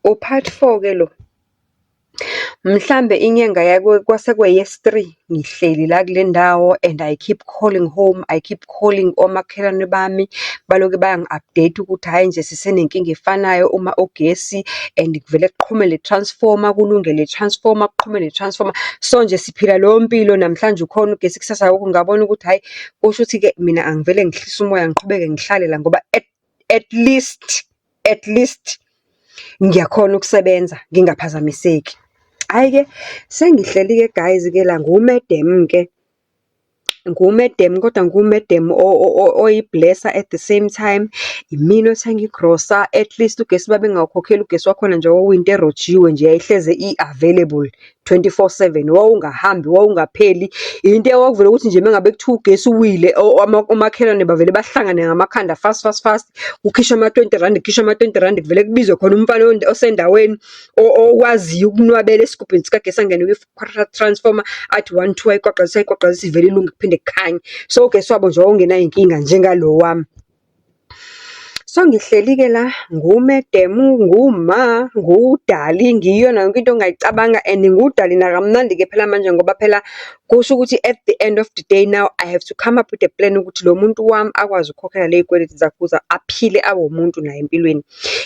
U-part 4 ke lo. Mhlambe inyanga kwase kweyesi-3 ngihleli la kule ndawo and I keep calling home, I keep calling omakhelwane bami baloke bayangi-update ukuthi hhayi nje sisenenkinga efanayo uma ogesi and kuvele kuqhume le transformer, kulunge le transformer, kuqhume le transformer. So nje siphila leyo mpilo, namhlanje ukhona ugesi kusasa akukho. Ngabona ukuthi hhayi kusho ukuthi-ke mina angivele ngihlise umoya ngiqhubeke ngihlale la ngoba at least ngiyakhona ukusebenza ngingaphazamiseki. Hhayi-ke sengihleli-ke guys-ke la nguMadam-ke. NguMadam kodwa nguMadam oyi-blesser at the same time. Imina othenga igrosa, at least ugesi babengawukhokheli ugesi wakhona nje wawuyinto erojiwe nje yayihleze i-available 24/7. Wawungahambi, wawungapheli. Into ewakuvela ukuthi nje mengabe kuthiwa ugesi uwile omakhelwane bavele bahlangane ngamakhanda fast. Kukhishwa ama-20 rand, kukhishwa ama-20 rand, kuvele kubizwe khona umfana osendaweni okwaziyo ukunwabela esigubhini sikagesi angene kwi-transformer athi 1 2 ayiqwaqwazise ivele ilunge kuphinde kukhanye. So ugesi wabo nje wawungenayo inkinga njengalo wami. So ngihleli-ke la nguMadam, nguma, ngudali, ngiyona yonke into ongayicabanga and ngudali nakamnandi-ke phela manje ngoba phela kusho ukuthi at the end of the day now I have to come up with a plan ukuthi lo muntu wami akwazi ukukhokhela ley'kweletu zakhe ukuze aphile abe umuntu naye empilweni.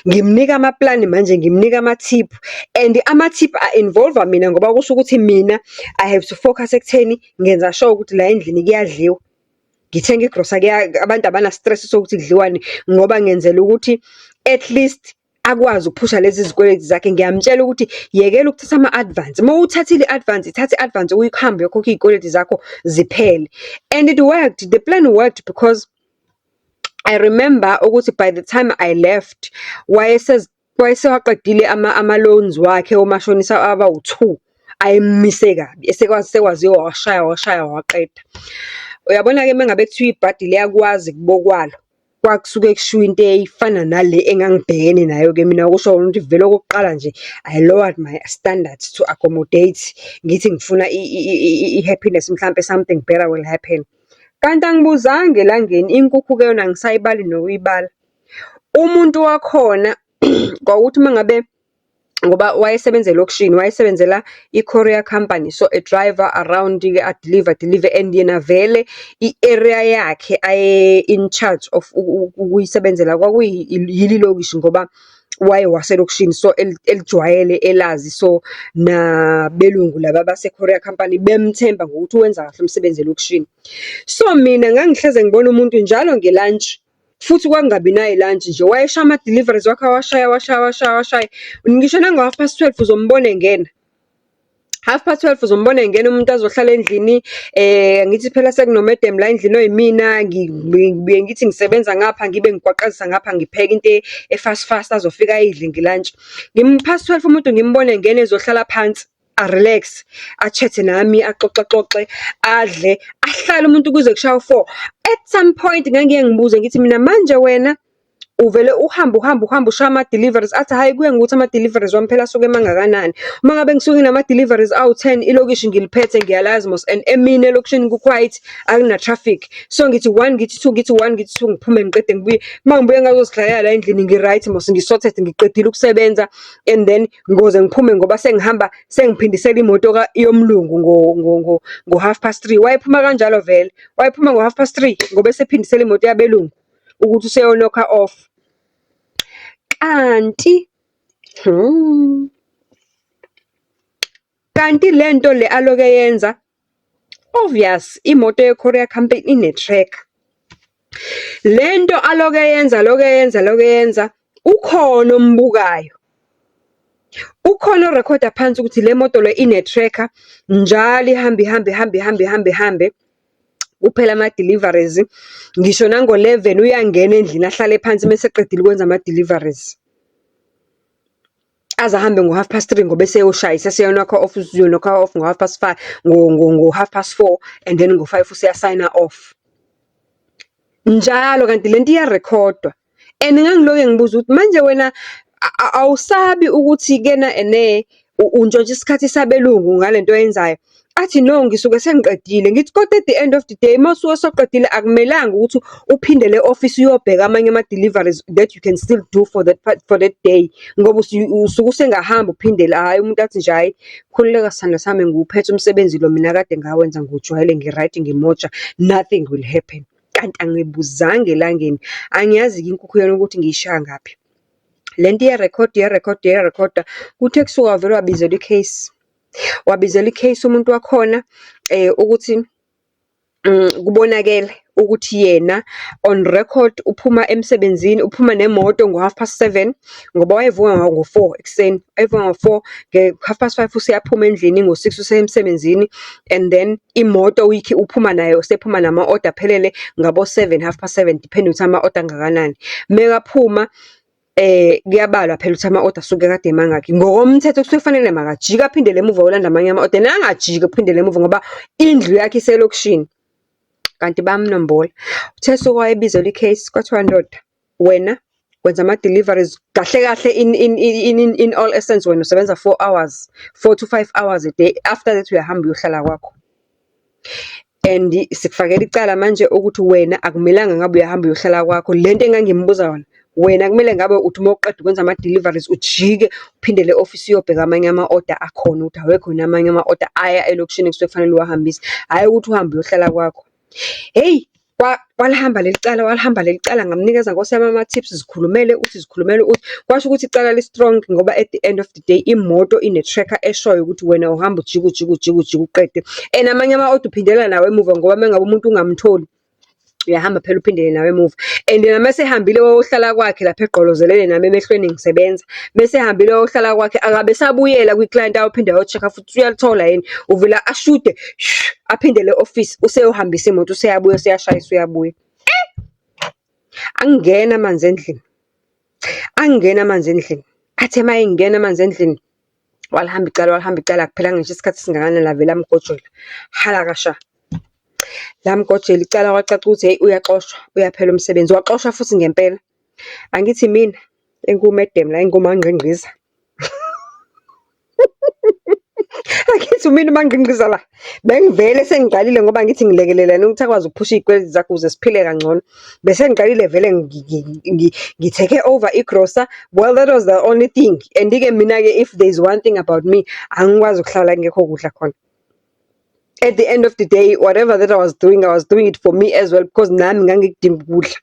Ngimnika amaplani manje, ngimnika amathiphu and amathiphu a-involve mina ngoba kusho ukuthi mina I have to focus ekutheni ngenza sure ukuthi la endlini kuyadliwa. Ngithenga igrosa abantu abana-stress sokuthi kudliwani ngoba ngenzela ukuthi at least akwazi ukuphusha lezi zikweletu zakhe. Ngiyamtshela ukuthi yekela ukuthatha ama-advance. Uma uthathile i-advance, ithathe i-advance uyihambe yokhokha iy'kweletu zakho ziphele. And it worked, the plan worked because I remember ukuthi by the time I left wayesewaqedile ama-loans wakhe omashonisa abawu-2 ayemise kabi sekwaziwa washaya waqeda. Uyabona-ke mengabe kuthiwa ibhadi liyakwazi kubokwalo kwakusuke kushiwo into eyifana nale engangibhekene nayo-ke mina. Kusho ukuthi vele okokuqala nje I lowered my standards to accommodate ngithi ngifuna i-happiness, mhlampe something better will happen. Kanti angibuzanga elangeni, inkukhu-ke yona angisayibali nokuyibala. Umuntu wakhona kwawukuthi mengabe ngoba wayesebenzela elokishini, wayesebenzela i-courier company, so a driver around-ke a-deliver and yena vele i-area yakhe in charge of ukuyisebenzela kwakuyili lokishi ngoba waselokishini, so elijwayele elazi. So nabelungu laba base-courier company bemthemba ngokuthi wenza kahle umsebenzi elokishini. So mina ngangihleze ngibona umuntu njalo nge-lunch, futhi kwakungabi nayo i-lunch nje, wayeshaya ama-deliveries wakhe washaya. Ngisho nango-12:30 uzombona engena. 12:30 uzombona engena umuntu azohlala endlini. Ngithi phela sekunoMadam la endlini oyimina, ngibuye ngithi ngisebenza ngapha, ngibe ngigwaqazisa ngapha, ngipheka into e-fast azofika ayidle nge-lunch. 12:30 umuntu ngimbone engena ezohlala phansi a-relax, a-chat nami, axoxe, adle, ahlale umuntu kuze kushaye 4. At some point ngangiye ngibuze ngithi mina manje wena uvele uhambe ushaya ama-deliveries. Athi hhayi kuye ngokuthi ama-deliveries wami phela asuke mangakanani. Uma ngabe ngisuke nginama-deliveries awu-10 ilokishi ngiliphethe ngiyalazi mos, and emini elokishini ku-quiet akuna-traffic. So ngithi 1 ngithi 2 ngithi 1 ngithi 2 ngiphume ngiqede ngibuye. Uma ngibuye ngazozihlayela la endlini ngi-right mos, ngi-sorted, ngiqedile ukusebenza and then ngoze ngiphume ngoba sengiphindisela imoto yomlungu ngo-3:30. Wayephuma kanjalo vele, wayephuma ngo-3:30 ngoba esephindisela imoto yabelungu ukuthi useyonokha off. Kanti lento le aloke yenza, obvious imoto ye-courier company ine-tracker. Lento aloke yenza ukhona ombukayo, ukhona orekhoda phansi ukuthi le moto le ine-tracker njalo ihambe kuphela ama-deliveries. Ngisho nango-11 uyangena endlini ahlale phansi mase eqedile ukwenza ama-deliveries, aze ahambe ngo-3:30 ngoba eseyoshayisa, eseyonokha off, uzonokha off ngo-5:30, ngo-4:30 and then ngo-5 useyasayina off njalo. Kanti lento iyarekhodwa and ngangiloke ngibuza ukuthi manje wena awusabi ukuthi kena untshontsha isikhathi sabelungu ngalento oyenzayo. Athi no, ngisuke sengiqedile. Ngithi kodwa at the end of the day masuke soqedile akumelanga ukuthi uphinde le office uyobheka amanye ama deliveries that you can still do for that day, ngoba usuke usengahamba uphindele. Hayi umuntu athi nje hayi khululeka sithando sami ngiwuphethe umsebenzi lo mina kade ngawenza ngujwayele ngiright ngimoja, nothing will happen. Kanti angibuzange elangeni, angiyazi-ke inkukhu yona ukuthi ngiyishaya ngaphi. Lento iyarekhoda kuthe kusuka wavele wabizelwa i-case. Wabizelwa i-case umuntu wakhona ukuthi kubonakele ukuthi yena on record uphuma emsebenzini, uphuma nemoto ngo7:30 ngoba wayevuka ngo4 ekuseni. Wayevuka ngo4 nge5:30 useyaphuma endlini, ngo6 usemsebenzini, and then imoto uphuma nayo sephuma nama-order aphelele ngabo7 7:30 depend ukuthi ama-order angakanani. Mekaphuma kuyabalwa phela ukuthi ama-order suke kade mangakhi. Ngokomthetho kusuke kufanele makajike aphindele emuva olanda amanye ama-order, nangajiki aphindele emuva ngoba indlu yakhe iselokishini. Kanti bamnombola. Uthe sokwayebizelwa i-case kwathiwa ndoda, wena wenza ama-deliveries kahle kahle in all essence wena usebenza 4 hours, 4 to 5 hours a day. After that uyahamba uyohlala kwakho. And sikufakela icala manje ukuthi wena akumelanga ngabe uyahamba uyohlala kwakho. Lento engangimbuza yona, wena kumele ngabe uthi uma uqeda ukwenza ama-deliveries ujike uphindele e-office uyobheka amanye ama-order akhona ukuthi awekho namanye ama-order aya elokishini kusuke kufanele uwahambise, hhayi ukuthi uhambe uyohlala kwakho. Hey, walihamba leli cala ngamnikeza ngosiyami ama-tips, zikhulumele uthi kwasho ukuthi icala li-strong ngoba at the end of the day imoto ine-tracker eshoyo ukuthi wena uhamba ujike uqede. And amanye ama-order uphindela nawe emuva ngoba mengabe umuntu ungamtholi uyahamba phela uphindele nawe emuva. And noma sehambile wayohlala kwakhe lapha egqolozelele nami emehlweni ngisebenza, bese hambile wayohlala kwakhe akabe sabuyela kwi-client ayophinde ayo-check futhi uyalithola yini, uvela ashude aphindele e-office useyohambisa imoto useyabuya useyashayisa uyabuya. Angena amanzi endlini, athe mayengena amanzi endlini walihamba icala kuphela ngisho isikhathi singakanani lavela amgojela halakasha. Lamgojela icala kwacaca ukuthi hey uyaxoshwa, uyaphela umsebenzi. Waxoshwa futhi ngempela. Angithi mina engumedem la engumangqingqiza. Angithi mina mangqingqiza la bengivele sengiqalile ngoba ngithi ngilekelelana ukuthi akwazi ukuphusha izikweletu zakhe ukuze siphile kangcono. Bese ngiqalile vele ngitake over igrocer. Well, that was the only thing. And ke mina ke if there is one thing about me, angikwazi ukuhlala ngekho kudla khona. At the end of the day, whatever that I was doing it for me as well, because nami ngangikudinga ukudla.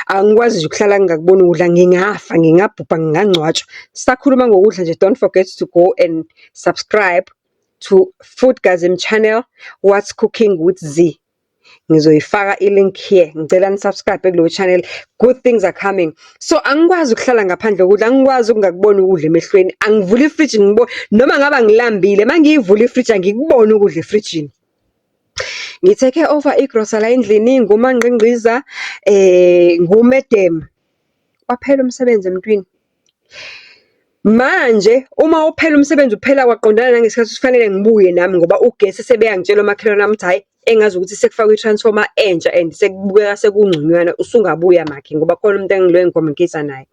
Angikwazi nje ukuhlala ngingakuboni ukudla, ngingafa, ngingabhubha, ngingangcwatshwa. Sisakhuluma ngokudla nje, don't forget to go and subscribe to Foodgasm channel, What's Cooking with Z. Ngizoyifaka i-link here. Ngicela nisubscribe kulo channel. Good things are coming. So angikwazi ukuhlala ngaphandle kokudla, angikwazi ukungakuboni ukudla emehlweni. Angivula ifridge ngibone noma ngaba ngilambile, mangiyivula ifridge angikuboni ukudla efridgeini. Ngitake over igrocer la endlini ngumangqingqiza ngumedem. Waphela umsebenzi emntwini. Manje uma uphela umsebenzi uphela kwaqondana nangesikhathi sifanele ngibuye nami ngoba ugesi sebeyangitshela omakhelwane nami ukuthi hayi engazi ukuthi sekufakwa i-transformer entsha and sekubukeka sekungconywana usungabuya makhe ngoba khona umuntu engiloyo ngicommunicate naye.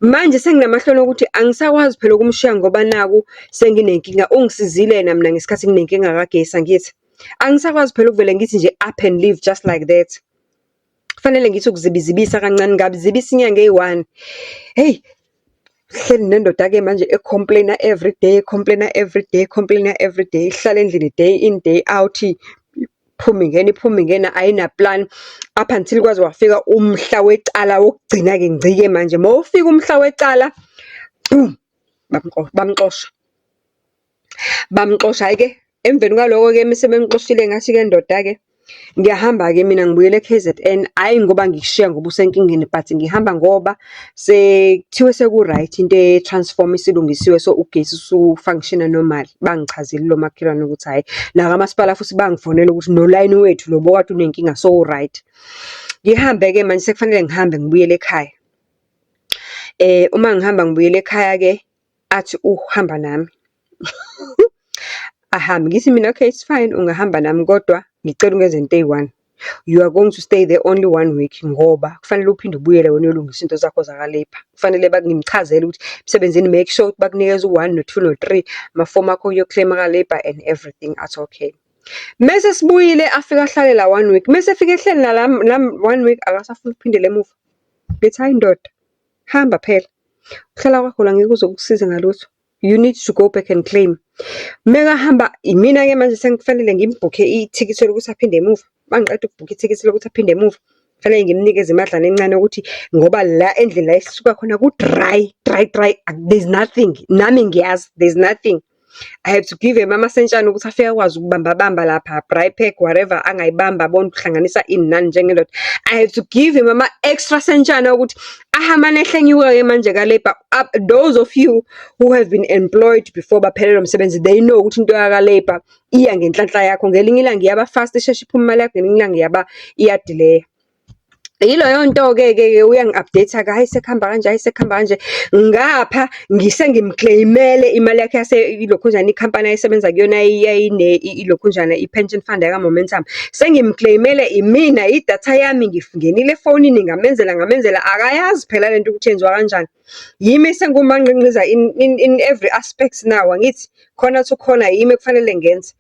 Manje senginamahloni ukuthi angisakwazi phela ukumshiya ngoba naku senginenkinga, ungisizile na mina ngesikhathi nginenkinga kagesi angithi. Angisakwazi phela ukuvele ngithi nje up and leave just like that. Kufanele ngithi ukuzibizibisa kancane ngabizibisa inyanga eyi1. Hey, hleli nendoda ke manje ecomplaina every day, complaina every day, ihlala endlini day in day out, iphuma ingena ayina plan up until kwaze wafika umhla wecala wokugcina ke ngcike manje. Mawufika umhla wecala boom bamxosha ke emveni kwaloko ke mise bengixoshile ngathi ke ndoda ke ngiyahamba ke mina ngibuyele KZN, hayi ngoba ngikushiya ngoba usenkingeni, but ngihamba ngoba sekuthiwe seku right into e-transform isilungisiwe, so ugesi usufunctiona normal. Bangichazile lo makhelwane ukuthi hayi la kamasipala futhi bangifonela ukuthi no line wethu lo bokade unenkinga so right. Ngihambe ke manje sekufanele ngihambe ngibuyele ekhaya. Uma ngihamba ngibuyele ekhaya ke athi uhamba nami. Ahambe ngithi mina okay it's fine ungahamba nami kodwa ngicela ungenze into eyi1. you are going to stay there only 1 week ngoba kufanele uphinde ubuyele wena uyolungisa into zakho zaka-labour. Kufanele ngimchazele ukuthi emsebenzini make sure ukuthi bakunikeza u-1 no-2 no-3 amafomu akho yokuyoclaim aka-labour and everything at okay. Mese sibuyile afika ahlale la 1 week. Mese efika ehleli la 1 week akasafuna ukuphindela emuva. Ngithi hayi ndoda, hamba phela. Ukuhlala kwakho la ngeke kuzokusiza ngalutho. You need to go back and claim. Meka hamba imina-ke manje sengikufanele ngimbhukhe ithikithi lokuthi aphinde emuva. Mangiqeda ukubhukha ithikithi lokuthi aphinde emuva, kufanele ngimnikeze imadlana encane ukuthi ngoba la endlini la esisuka khona ku-dry. There's nothing. Nami ngiyazi there's nothing. I have to give him amasentshana ukuthi afike akwazi ukubamba lapha, braai pack whatever angayibamba abone ukuhlanganisa ini nani njengendoda. I have to give him ama-extra sentshana ukuthi ahamane ehlenyuka-ke manje ka-labour. Those of you who have been employed before baphelelwe umsebenzi, they know ukuthi into yaka-labour iya ngenhlanhla yakho. Ngelinye ilanga iyaba fast isheshe iphume imali yakho, ngelinye ilanga iyadileya. Yiloyo nto-ke uyangi-update-a-ke, hayi sekuhamba kanje, hayi sekuhamba kanje. Ngapha ngimclaimele imali yakhe ilokhunjana ikhampani ayisebenza kuyona ilokhunjana i-pension fund yaka-Momentum. Sengimclaimele imina, idatha yami ngingenile efonini ngamenzela akayazi phela lento ukuthi yenziwa kanjani. Yimi sengumangqingqiza in every aspects now angithi khona to khona yimi kufanele ngenze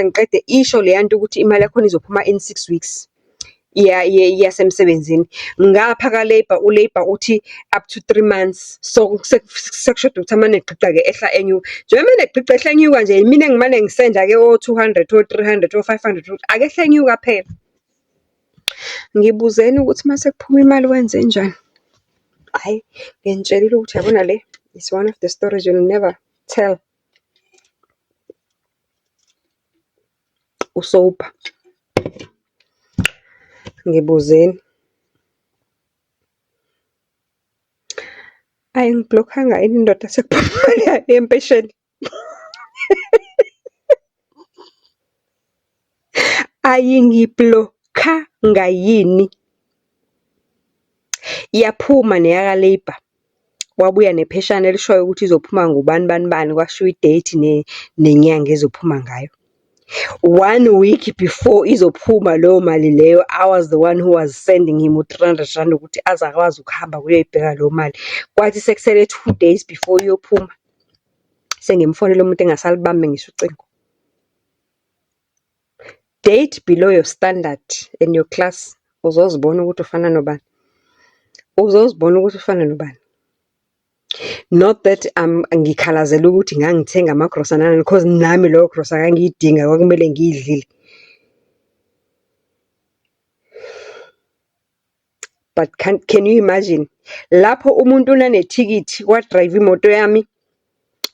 ngiqede isho leya nto ukuthi imali yakho izophuma in 6 weeks. Yasemsebenzini ngapha ka-labour, u-labour uthi up to 3 months. So sekushoda ukuthi amanegqiqa-ke ehla enyuka. Njengoba amanegqiqa ehla enyuka nje yimina engimane ngisenda-ke o-200 o-300 o-500 akehla enyuka phela. Ngibuzeni ukuthi mase kuphuma imali wenze njani? Hayi ngiyanitshelile ukuthi yabona le is one of the stories you'll never tell. Usopa. Ngibuzeni. Ayingiblockanga yini indoda sekuphuma yempesheni? Ayingiblockanga yini? Yaphuma neyaka-labour. Wabuya nepheshana elishoyo ukuthi izophuma ngubani, kwashiwo i-date nenyanga ezophuma ngayo. 1 week before izophuma leyo mali leyo, I was the one who was sending him u-300 rand ukuthi azakwazi ukuhamba kuyoyibheka leyo mali. Kwathi sekusele 2 days before iyophuma, sengimfonela umuntu engasalibambe ngisho ucingo. Date below your standard in your class, uzozibona ukuthi ufana nobani. Not that ngikhalazela ukuthi ngangithenga amagrosa nani, because nami leyo grosa ngangiyidinga kwakumele ngiyidlile. But can you imagine? Lapho umuntu unanethikithi wadrive imoto yami,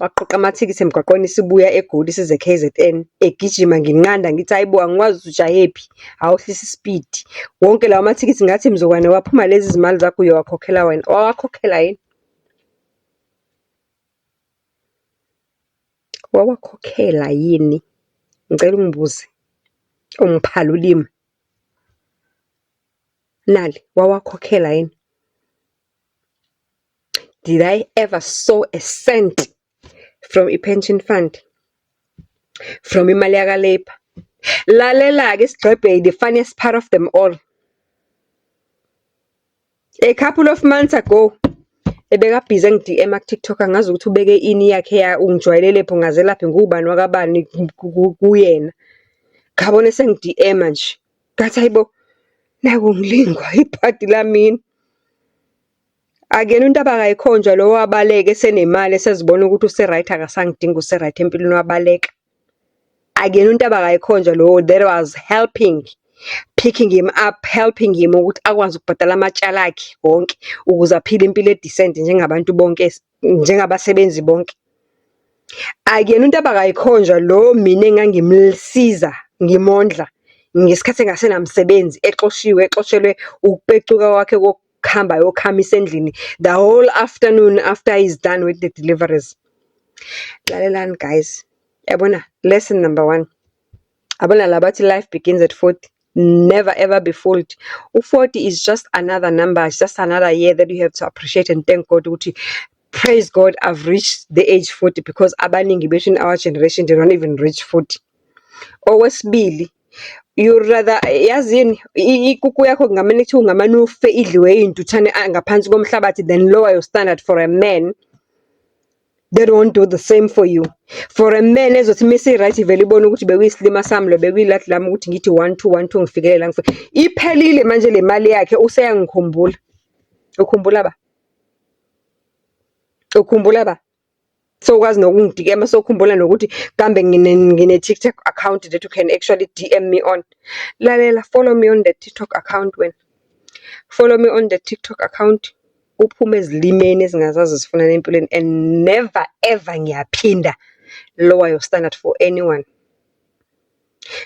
waqoqa amathikithi emgwaqweni sibuya eGoli size KZN, egijima nginqanda ngithi hayibo angikwazi ujayephi, awuhlisa ispeed. Wonke lawo amathikithi ngathi mzokwane waphuma lezi zimali zakho uyawakhokhela wena. Wawakhokhela yini? Wawakhokhela yini? Ngicela ungibuze. Ungiphala ulimi. Nali, wawakhokhela yini? Did I ever saw a cent from a-pension fund? From imali yaka-labour? Lalela-ke Sigcebhe, the funniest part of them all. A couple of months ago, ebekabhize ngi-DM ku-TikTok angazi ukuthi ubeke ini yakhe ungijwayelele pho ngaze lapha ngubani wakabani kuyena. Ngabone sengi-DM nje. Ngathi hayibo, naku ngilingwa iphadi lamini. Akena uNtaba akayikhonjwa lo wabaleka esenemali esezibona ukuthi use-right akasangidinga use-right empilweni wabaleka. Akena uNtaba akayikhonjwa lo that was picking him up, helping him ukuthi akwazi ukubhadala amatyala akhe wonke ukuze aphile impilo edecent njengabantu bonke, njengabasebenzi bonke. Akena uNtaba akayikhonjwa lo mina engangimsiza ngimondla ngesikhathi engasenamsebenzi, exoshelwe ukupecuka kwakhe kokuhamba yokhamisa endlini the whole afternoon after he's done with the deliveries. Lalelani guys, yabona, lesson number 1. Abona labathi life begins at 40. Never ever be fooled. 40 is just another number, it's just another year that you have to appreciate and thank God ukuthi praise God I've reached the age 40, because abaningi bethu in our generation they don't even reach 40. Okwesibili, You rather yazini ikuku yakho kungamane kuthiwa ungamane ufe idliwe iy'ntuthane ngaphansi komhlabathi than lower your standard for a man. They don't do the same for you. For a man ezothi mese-right vele ibona ukuthi bekuyisilima sami lo bekuyilathi lami ukuthi ngithi 1 2 1 2 ngifikele la iphelile manje le mali yakhe useyangikhumbula. Ukhumbula ba? Ukhumbula ba? So ukwazi nokungidikema sokhumbula nokuthi kambe ngine TikTok account that you can actually DM me on. Lalela, follow me on the TikTok account when. Follow me on the TikTok account. Uphume ezilimeni ezingazazi zifuna empilweni and never ever ngiyaphinda lower your standard for anyone.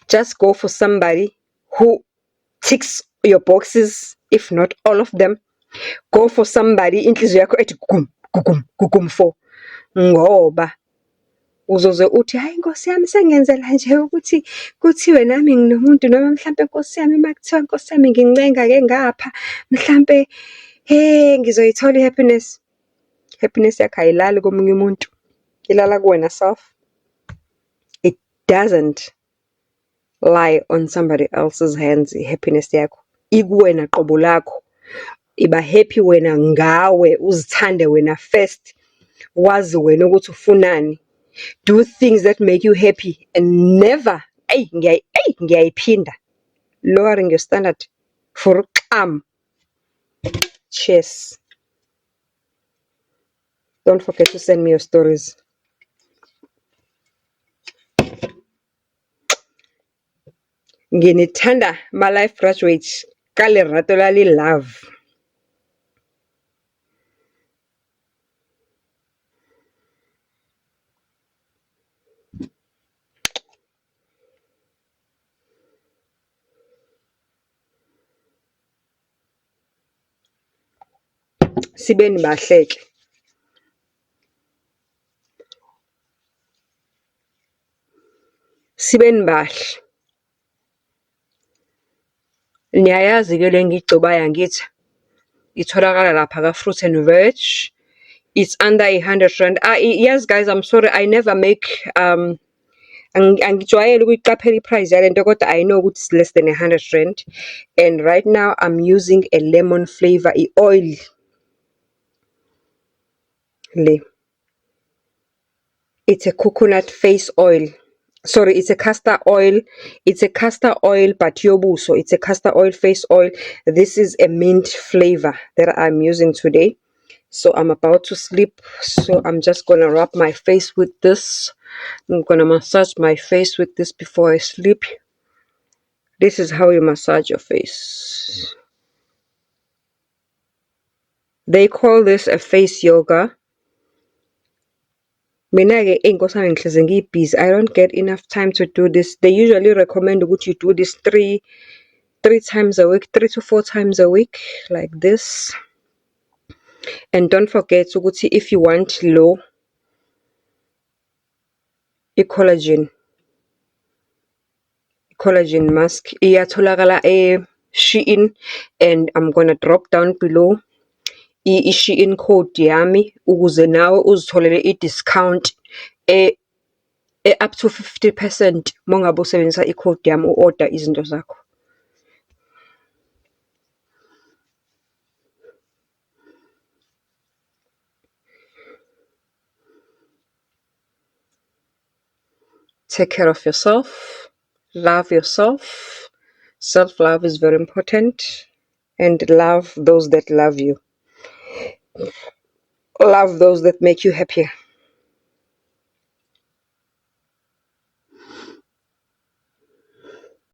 Just go for somebody who ticks your boxes, if not all of them. Go for somebody inhliziyo yakho ethi gugum for. Ngoba uzoze uthi hayi Nkosi yami sengenzela nje ukuthi kuthiwe nami nginomuntu noma mhlambe Nkosi yami makuthiwa Nkosi yami ngincenga ke ngapha mhlambe ngizoyithola ihappiness. Happiness yakho ayilali komunye umuntu, ilala kuwena self. It doesn't lie on somebody else's hands. Happiness yakho ikuwena qobo lakho. Iba happy wena ngawe, uzithande wena first. Wazi wena ukuthi ufunani. Do things that make you happy and never ngiyayiphinda lowering your standard for uxam. Cheers. Don't forget to send me your stories. Nginithanda my life graduates ka lerato la le love. Sibeni bahleke. Sibeni bahle. Niyayazi ke le ngigcobayo ngithi itholakala lapha ka Fruit and Veg. It's under 100 rand. Yes guys, I'm sorry I never make angijwayele ukuyiqaphela iprice yalento kodwa I know ukuthi it's less than 100 rand. And right now I'm using a lemon flavor oil. Le. It's a coconut face oil. Sorry, it's a castor oil. It's a castor oil but yobuso. It's a castor oil face oil. This is a mint flavor that I'm using today. So I'm about to sleep. So I'm just gonna rub my face with this. I'm gonna massage my face with this before I sleep. This is how you massage your face. They call this a face yoga. Mina-ke Nkosi yami ngihlezi ngibusy. I don't get enough time to do this. They usually recommend that you do this three times a week, 3 to 4 times a week, like this. And don't forget ukuthi if you want low collagen mask iyatholakala Shein, and I'm gonna drop down below i-Shein code yami ukuze nawe uzitholele i-discount up to 50% mongabe usebenzisa i-code yami u-order izinto zakho. Take care of yourself. Love yourself. Self-love is very important. And love those that love you. Love those that make you happier.